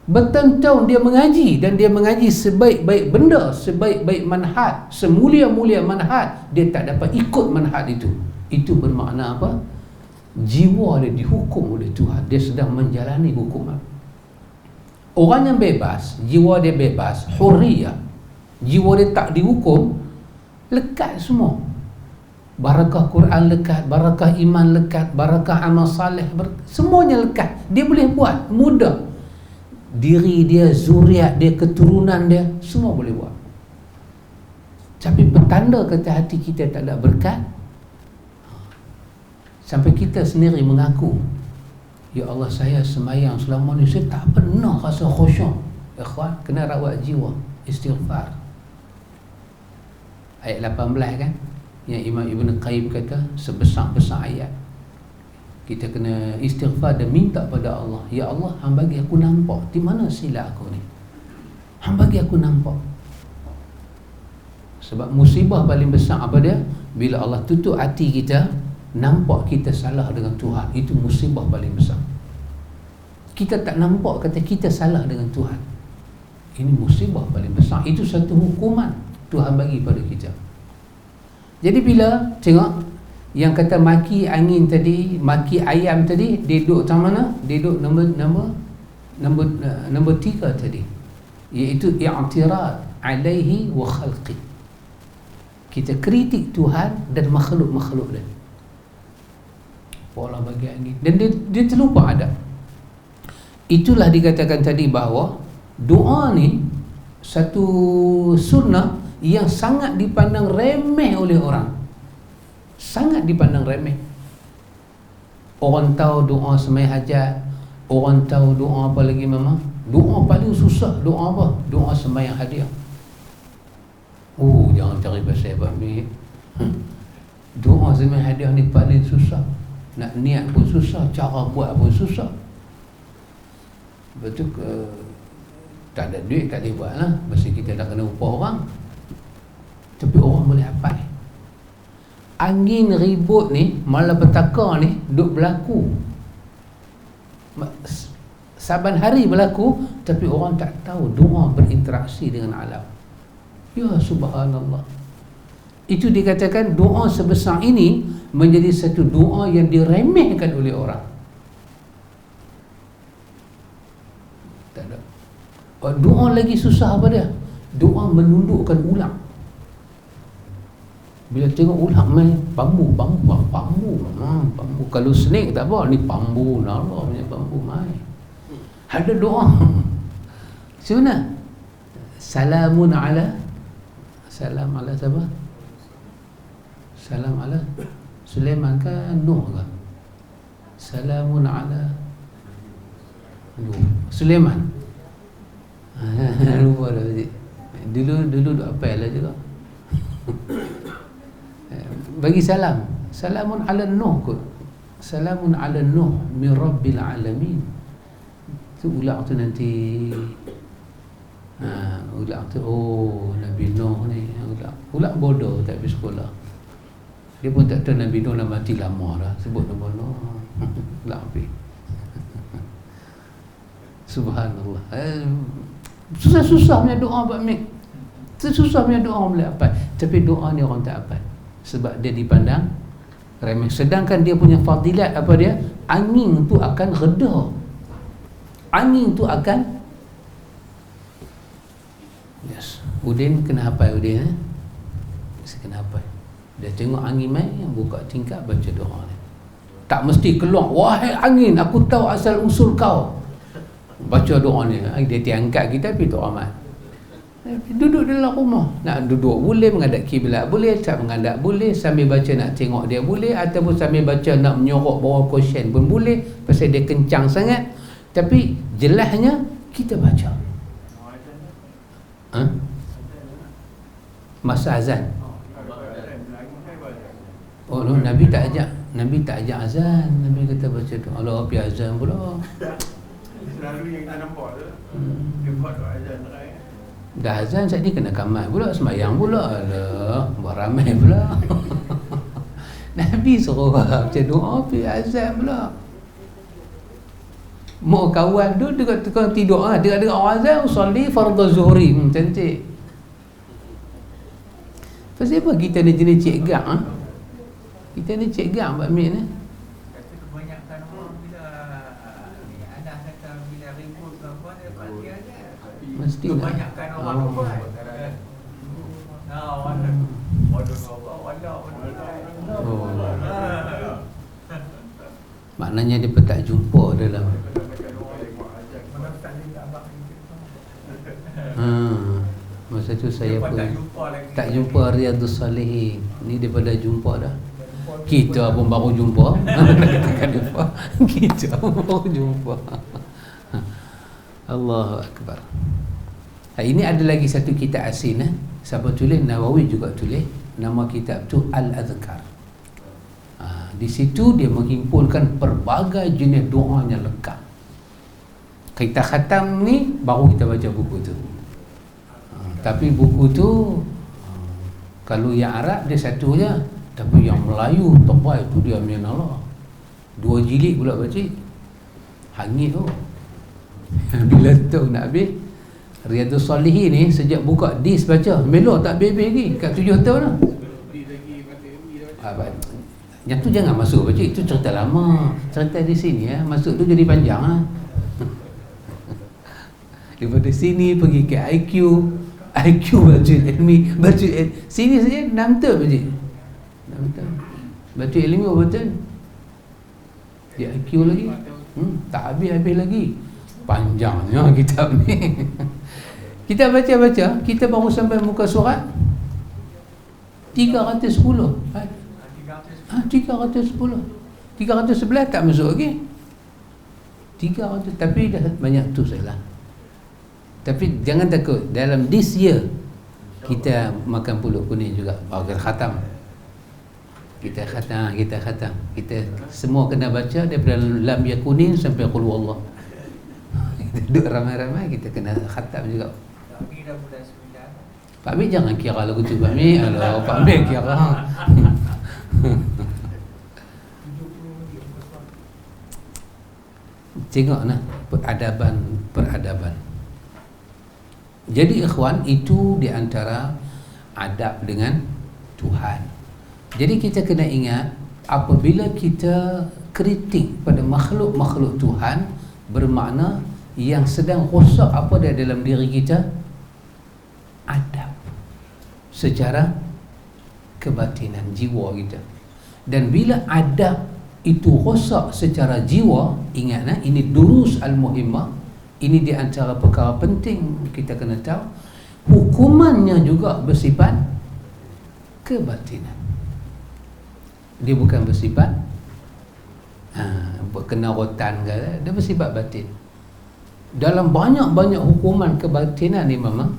Bertahun-tahun dia mengaji, dan dia mengaji sebaik-baik benda, sebaik-baik manhaj, semulia-mulia manhaj, dia tak dapat ikut manhaj itu. Itu bermakna apa? Jiwa dia dihukum oleh Tuhan, dia sedang menjalani hukuman. Orang yang bebas, jiwa dia bebas, hurriyah, jiwa dia tak dihukum, lekat semua. barakah Quran lekat, barakah iman lekat, barakah amal saleh, semuanya lekat. Dia boleh buat, mudah. Diri dia, zuriat dia, keturunan dia, semua boleh buat. Tapi petanda kata hati kita tak ada berkat, sampai kita sendiri mengaku, ya Allah, saya semayang selama ni saya tak pernah rasa khusyuk. Ikhwan, kena rawat jiwa, istighfar. Ayat 18 kan, yang Imam Ibn Qayyim kata sebesar-besar ayat. Kita kena istighfar dan minta pada Allah, ya Allah, hang bagi aku nampak di mana silap aku ni, hang bagi aku nampak. Sebab musibah paling besar apa dia? Bila Allah tutup hati kita, nampak kita salah dengan Tuhan. Itu musibah paling besar. Kita tak nampak kata kita salah dengan Tuhan. Ini musibah paling besar. Itu satu hukuman Tuhan bagi pada kita. Jadi bila tengok yang kata maki angin tadi, maki ayam tadi, dia duduk macam mana? Dia duduk nombor 3 tadi, iaitu i'tirad alaihi wa khalqi. Kita kritik Tuhan dan makhluk-makhluk dia. Allah bagi angin, dan dia terlupa ada. Itulah dikatakan tadi bahawa doa ni satu sunnah yang sangat dipandang remeh oleh orang. Sangat dipandang remeh. Orang tahu doa sembahyang hajat, orang tahu doa apa lagi mama? Doa paling susah, doa apa? Doa sembahyang hadiah. Jangan cari pasal Abang. Doa sembahyang hadiah ni paling susah. Nak niat pun susah, cara buat pun susah. Betul ke? Tak ada duit tak boleh buat lah, mesti kita dah kena upah orang. Tapi orang boleh hafal. Angin ribut ni, malapetaka ni duk berlaku, saban hari berlaku, tapi orang tak tahu doa berinteraksi dengan alam. Ya subhanallah. Itu dikatakan doa sebesar ini menjadi satu doa yang diremehkan oleh orang. Tak ada. Doa lagi susah apa dia? Doa menundukkan ulang. Bila tengok ulang main bambu. Kalau snake tak apa, ni bambu, Allah punya bambu main. Ada doa. Sebenarnya salam ala siapa? Salam ala Sulaiman ke Nuh ke? Salamun ala Nuh, Sulaiman. Lupa dah. Dulu apa lah juga. Bagi salam, salamun ala Nuh kot. Salamun ala Nuh min rabbil alamin. Tu ulang tu nanti. Ulang tu, Nabi Nuh ni ulang bodoh, tak pergi sekolah. Dia pun tak tahu Nabi Nuh dah mati lama dah, sebut nama Nuh. Ulang pergi. Subhanallah. Susah-susah punya doa buat mik. Susah punya doa boleh apa. Tapi doa ni orang tak apa. Sebab dia dipandang remeh. Sedangkan dia punya fadilat apa dia? Angin tu akan reda. Angin tu akan Udin kena hafal Udin kena hafal. Dia tengok angin main, buka tingkap baca doa ni. Tak mesti keluar, wahai angin, aku tahu asal usul kau. Baca doa ni. Dia tiangkat kita pergi tu amat. Duduk dalam rumah, nak duduk boleh, menghadap kiblat boleh, tak menghadap boleh, sambil baca nak tengok dia boleh, ataupun sambil baca nak menyorok bawah cushion pun boleh, pasal dia kencang sangat. Tapi jelasnya kita baca. Masa azan. No, Nabi tak ajak azan. Nabi kata baca doa. Allah api azan pula. Selalu yang tak nampak tu. Dia buat doa azan terakhir. Dah azan saat ni kena kamat pula, semayang pula. Alah, buat ramai pula. Nabi suruh baca doa api azan pula. Mau kawan tu dekat tukang tidur dekat orang azan usolli fardhu zuhri. Cantik. Pasal apa kita ni jenis cik gang? Kita ni cik gang buat mik ni. Kata kebanyakan orang bila ada kata bila ribut ke apa dia pasti ada. Mesti kebanyakan orang buat. Orang bodoh Allah. maknanya dia pun tak jumpa dalam masa tu saya pun tak jumpa Riyadhus Salihin. Ni daripada jumpa dah. Kita pun baru jumpa. Kita pun baru jumpa. Allahu Akbar. Ini ada lagi satu kitab asin. Siapa tulis? Nawawi juga tulis. Nama kitab tu Al-Adhkar. Di situ dia menghimpulkan pelbagai jenis doa yang lengkap. Kita khatam ni baru kita baca buku tu. Tapi buku tu kalau yang Arab dia satu je, tapi yang Melayu tebal tu dia punya Allah. 2 jilid pula baca. Hangit tu. Bila tu nak habis Riyadhus Salihin ni sejak buka dis baca, melo tak habis lagi kat 7 tahun dah. Yang tu jangan masuk baca, itu cerita lama. Cerita di sini ya, masuk tu jadi panjang ah. Daripada sini pergi ke IQ baca ilmi, baca sini saja 6 tahun baca. 6 tahun. Baca ilmi berapa tahun? Dia IQ lagi. Tak habis-habis lagi. Panjangnya kitab ni. Kita baca-baca, kita baru sampai muka surat 310. 311 tak masuk lagi. 300, tapi dah banyak tu salah. Tapi jangan takut, dalam this year kita makan pulut kuning juga. Bahagian khatam. Kita khatam. Kita semua kena baca daripada lam yakunin sampai qul huwallah. Kita duduk ramai-ramai, kita kena khatam juga. Pak Amir jangan kira lagu tu Pak Amir. Alah, Pak Amir kira. Tengok nah, peradaban. Jadi ikhwan, itu di antara adab dengan Tuhan. Jadi kita kena ingat, apabila kita kritik pada makhluk-makhluk Tuhan, bermakna yang sedang rosak apa dia dalam diri kita? Adab secara kebatinan jiwa kita. Dan bila adab itu rosak secara jiwa, ingat ini durus al-muhimmah. Ini di antara perkara penting kita kena tahu. Hukumannya juga bersifat kebatinan. Dia bukan bersifat kena rotan ke, dia bersifat batin. Dalam banyak-banyak hukuman kebatinan ni memang,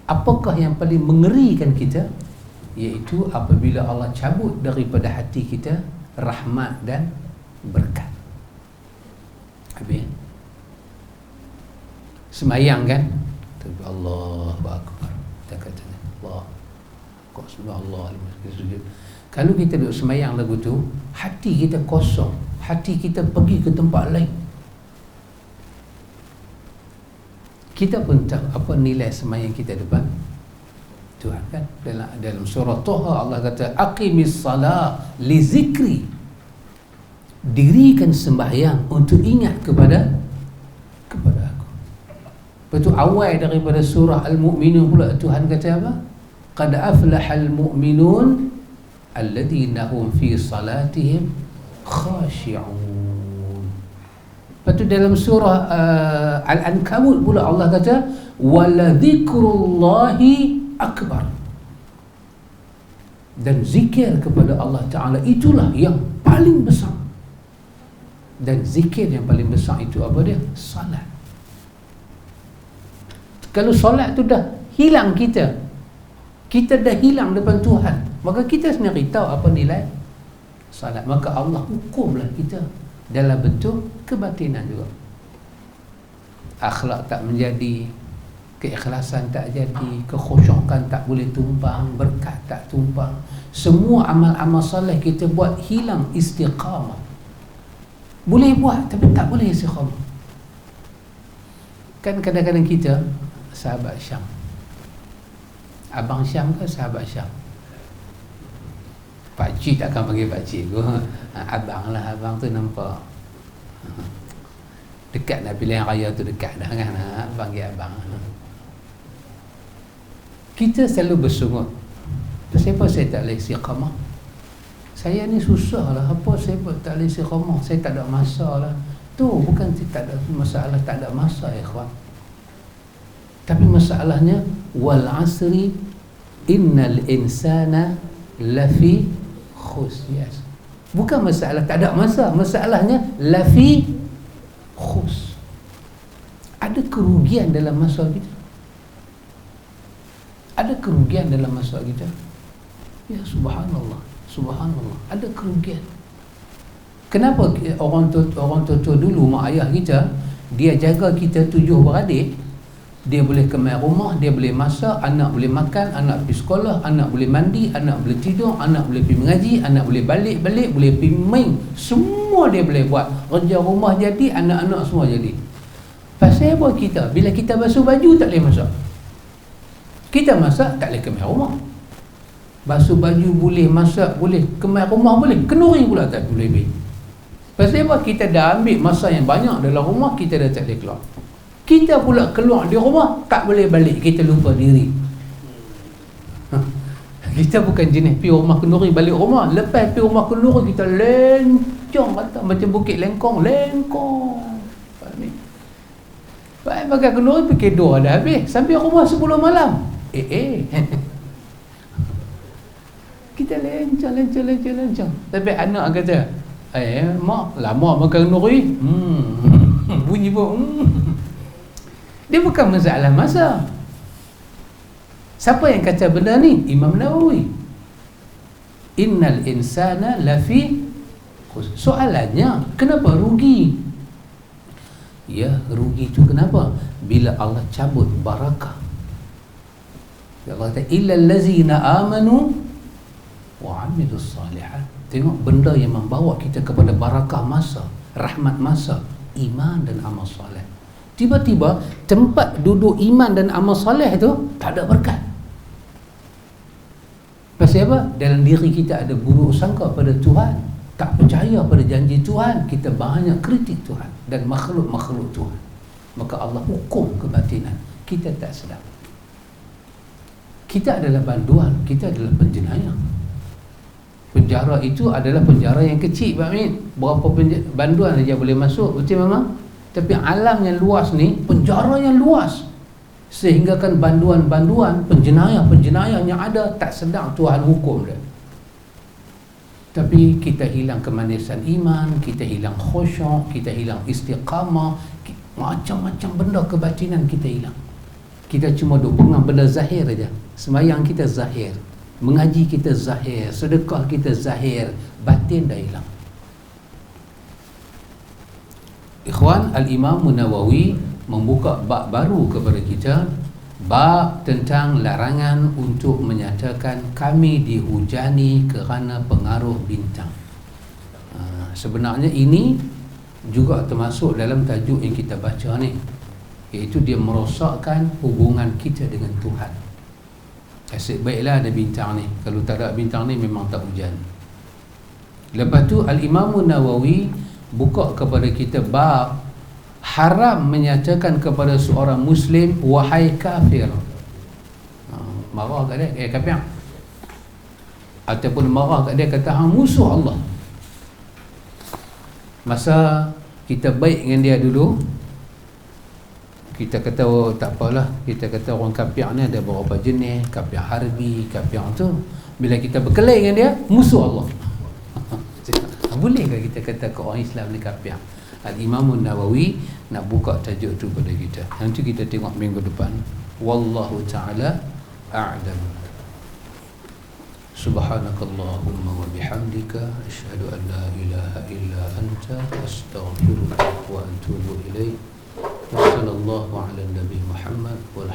apakah yang paling mengerikan kita? Iaitu apabila Allah cabut daripada hati kita rahmat dan berkat. Habis semayang kan, tapi Allahu Akbar, kita kata Allah kau subhanallah sujud. Kalau kita duduk semayang lagu tu, hati kita kosong, hati kita pergi ke tempat lain. Kita pun tahu apa nilai semayang kita depan Tuhan kan. Dalam surah Taha Allah kata aqimis salah li zikri, dirikan sembahyang untuk ingat kepada aku. Lepas tu awal daripada surah Al-Mu'minun pula Tuhan kata apa? Qad aflahal mu'minun alladhina hum fi salatihim khashi'un. Lepas tu dalam surah Al-Ankabut pula Allah kata wala dzikrullahi akbar. Dan zikir kepada Allah Ta'ala itulah yang paling besar. Dan zikir yang paling besar itu apa dia? Salat. Kalau solat tu dah hilang kita dah hilang depan Tuhan, maka kita sendiri tahu apa nilai salat. Maka Allah hukumlah kita dalam bentuk kebatinan juga. Akhlak tak menjadi, keikhlasan tak jadi, kekhusyukan tak boleh tumpang, berkat tak tumpang. Semua amal-amal soleh kita buat hilang istiqamah. Boleh buat tapi tak boleh istiqamah. Kan kadang-kadang kita sahabat Syam, Abang Syam ke sahabat Syam? Pakcik takkan panggil pakcik ke? Abang lah, abang tu nampak dekat dah, pilihan raya tu dekat dah kan, panggil abang. Kita selalu bersungut, kenapa saya tak boleh istiqamah? Saya ni susah lah, apa saya buat tak boleh istiqamah, saya tak ada masa lah. Tu bukan tak ada masalah, tak ada masa ikhwan. Tapi masalahnya wal asri innal insana lafi khusr. Bukan masalah tak ada masa, masalahnya lafi khus. Ada kerugian dalam masa kita. Ada kerugian dalam masa kita. Ya subhanallah, subhanallah, ada kerugian. Kenapa orang tua dulu, mak ayah kita, dia jaga kita 7 beradik. Dia boleh kemar rumah, dia boleh masak, anak boleh makan, anak pergi sekolah, anak boleh mandi, anak boleh tidur, anak boleh pergi mengaji, anak boleh balik, boleh pergi main. Semua dia boleh buat. Kerja rumah jadi, anak-anak semua jadi. Pasal apa kita? Bila kita basuh baju tak boleh masak. Kita masak tak boleh kemar rumah. Basuh baju boleh, masak boleh, kemar rumah boleh, kenduri pula tak boleh. Pasal apa? Kita dah ambil masa yang banyak dalam rumah, kita dah tak boleh keluar. Kita pula keluar di rumah, tak boleh balik, kita lupa diri. Kita bukan jenis pergi rumah kenduri balik rumah. Lepas pergi rumah kenduri, kita lencong kata, macam Bukit Lengkong, lengkong. Baik pakai kenduri, pergi 2 dah habis, sampai rumah 10 malam. Kita lencong. Tapi anak kata, mak, lama makan kenduri. Bunyi pun. Dia bukan masalah masa. Siapa yang kata benda ni? Imam Nawawi. Innal insana lafi khusr. Soalannya, kenapa rugi? Ya, rugi itu kenapa? Bila Allah cabut barakah. Allah kata, illal ladzina amanu wa amilus salihat. Tengok benda yang membawa kita kepada barakah masa, rahmat masa, iman dan amal soleh. Tiba-tiba tempat duduk iman dan amal soleh tu tak ada berkat. Pasal apa? Dalam diri kita ada buruk sangka pada Tuhan, tak percaya pada janji Tuhan, kita banyak kritik Tuhan dan makhluk-makhluk Tuhan. Maka Allah hukum kebatinan. Kita tak sedar. Kita adalah banduan, kita adalah penjenayah. Penjara itu adalah penjara yang kecil, Pak Min. Berapa banduan saja boleh masuk, betul memang. Tapi alam yang luas ni, penjara yang luas, sehingga kan banduan-banduan, penjenayah-penjenayah yang ada tak sedar Tuhan hukum dia. Tapi kita hilang kemanisan iman, kita hilang khusyuk, kita hilang istiqamah, macam-macam benda kebatinan kita hilang. Kita cuma duk pegang benda zahir aja. Sembahyang kita zahir, mengaji kita zahir, sedekah kita zahir, batin dah hilang. Ikhwan, Al-Imam Nawawi membuka bab baru kepada kita, bab tentang larangan untuk menyatakan kami dihujani kerana pengaruh bintang. Sebenarnya ini juga termasuk dalam tajuk yang kita baca ni, iaitu dia merosakkan hubungan kita dengan Tuhan. Asyik baiklah ada bintang ni, kalau tak ada bintang ni memang tak hujan. Lepas tu Al-Imam Nawawi buka kepada kita bab haram menyatakan kepada seorang Muslim wahai kafir. Marah kat dia, kafir. Ataupun marah kat dia, kata hang musuh Allah. Masa kita baik dengan dia dulu, kita kata oh, tak apalah, kita kata orang kafir ni ada beberapa jenis, kafir harbi, kafir tu. Bila kita berkelahi dengan dia, musuh Allah. Bolehkah kita kata ke orang Islam ni kafir? Al-Imam Nawawi nak buka tajuk tu pada kita. Nanti kita tengok minggu depan. Wallahu ta'ala a'lam. Subhanakallahumma wa bihamdika asyhadu an la ilaha illa anta astaghfiruka wa atubu ilaik. Wassallallahu ala nabi Muhammad wal